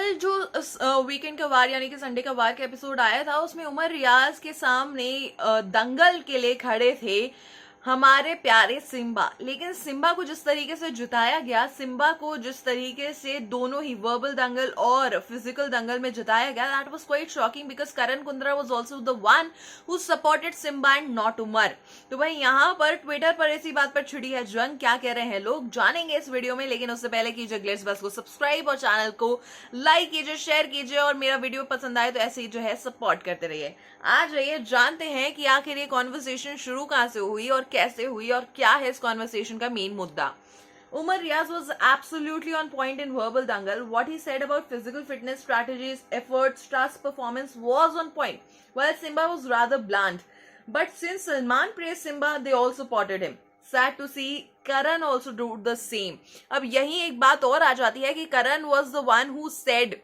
कल जो वीकेंड का वार यानी कि संडे का वार का एपिसोड आया था, उसमें उमर रियाज के सामने दंगल के लिए खड़े थे हमारे प्यारे सिम्बा। लेकिन सिम्बा को जिस तरीके से जिताया गया, सिम्बा को जिस तरीके से दोनों ही वर्बल दंगल और फिजिकल दंगल में जिताया गया, that was quite shocking because Karan Kundra was also the one who supported Simba and not Umar. तो भाई यहाँ पर ट्विटर पर ऐसी बात पर छिड़ी है जंग, क्या कह रहे हैं लोग जानेंगे इस वीडियो में। लेकिन उससे पहले कीजिए ग्लिट्स बस को सब्सक्राइब और चैनल को लाइक कीजिए, शेयर कीजिए और मेरा वीडियो पसंद आए तो ऐसे ही जो है सपोर्ट करते रहिए। आज रहिए जानते हैं कि आखिर ये कॉन्वर्सेशन शुरू कहां से हुई और कैसे हुई और क्या है इस कॉन्वर्सेशन का मेन मुद्दा। Umar Riaz was absolutely on point in verbal dangle. What he said about physical fitness strategies, efforts, task performance was on point, while Simba was rather blunt. But since Salman praised Simba, they all supported him. Sad to see Karan also do the same. अब यही एक बात और आ जाती है कि Karan was the one who said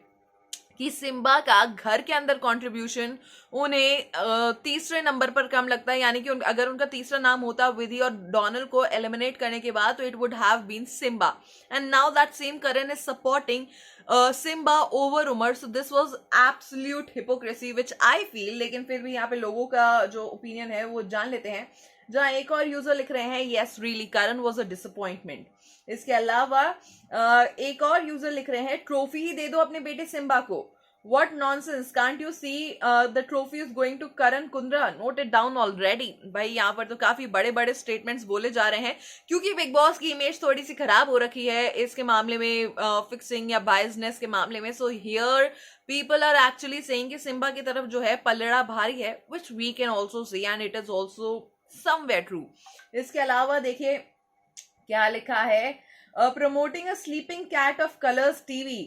कि Simba का घर के अंदर कंट्रीब्यूशन उन्हें तीसरे नंबर पर कम लगता है, यानी कि अगर उनका तीसरा नाम होता विधि और डोनाल्ड को एलिमिनेट करने के बाद तो it would have been Simba. And now that same Karan is supporting Simba over Umar. So this was absolute hypocrisy which I feel. लेकिन फिर भी यहाँ पे लोगों का जो ओपिनियन है वो जान लेते हैं। जहां एक और यूजर लिख रहे हैं yes really Karan was a disappointment. इसके अलावा एक और यूजर लिख रहे हैं ट्रॉफी ही दे दो अपने बेटे सिम्बा को। What nonsense, can't you see the trophy is going to Karan Kundra? Note it down already. भाई यहाँ पर तो काफी बड़े बड़े स्टेटमेंट्स बोले जा रहे हैं क्योंकि बिग बॉस की इमेज थोड़ी सी खराब हो रखी है इसके मामले में, फिक्सिंग या बायसनेस के मामले में। So here people are actually saying कि सिम्बा की तरफ जो है पलड़ा भारी है, which we can also see and it is also somewhere true. इसके अलावा देखिए क्या लिखा है, promoting a sleeping cat of colors TV.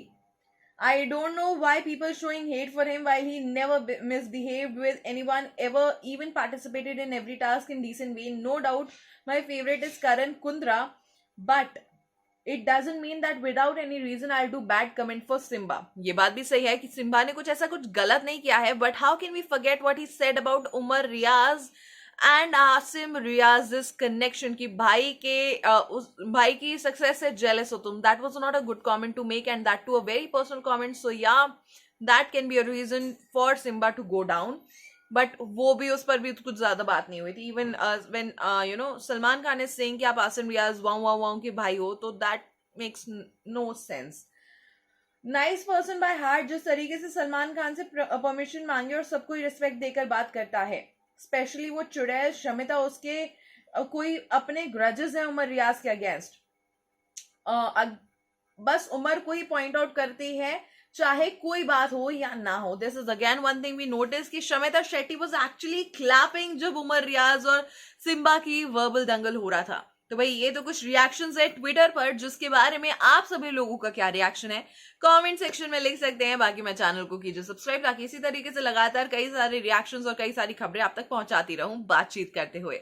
I don't know why people showing hate for him while he never misbehaved with anyone ever, even participated in every task in decent way. No doubt my favorite is Karan Kundra, but it doesn't mean that without any reason I'll do bad comment for Simba. ये बात भी सही है कि Simba ने कुछ ऐसा कुछ गलत नहीं किया है, but how can we forget what he said about Umar Riaz and Asim Riaz connection की भाई के उस भाई की सक्सेस से जेलस हो तुम। That was not a good comment to make and that to a very personal comment. So या that can be a reason for Simba to go down, but वो भी उस पर भी कुछ ज्यादा बात नहीं हुई थी। Even when you know Salman Khan is saying कि आप आसिम रियाज वाऊ के भाई हो, तो that makes no sense. Nice person by heart, जिस तरीके से सलमान खान से परमिशन मांगे और सबको रिस्पेक्ट देकर बात करता है, स्पेशली वो चुड़ैल शमिता, उसके कोई अपने ग्रजेस है उमर रियाज के अगेंस्ट, बस उमर को ही पॉइंट आउट करती है चाहे कोई बात हो या ना हो। This is again one thing we notice कि Shamita Shetty was actually clapping जब उमर रियाज और सिम्बा की वर्बल दंगल हो रहा था। तो भाई ये तो कुछ रिएक्शंस है ट्विटर पर, जिसके बारे में आप सभी लोगों का क्या रिएक्शन है कमेंट सेक्शन में लिख सकते हैं। बाकी मैं चैनल को कीजिए सब्सक्राइब ताकि इसी तरीके से लगातार कई सारे रिएक्शंस और कई सारी खबरें आप तक पहुंचाती रहूं बातचीत करते हुए।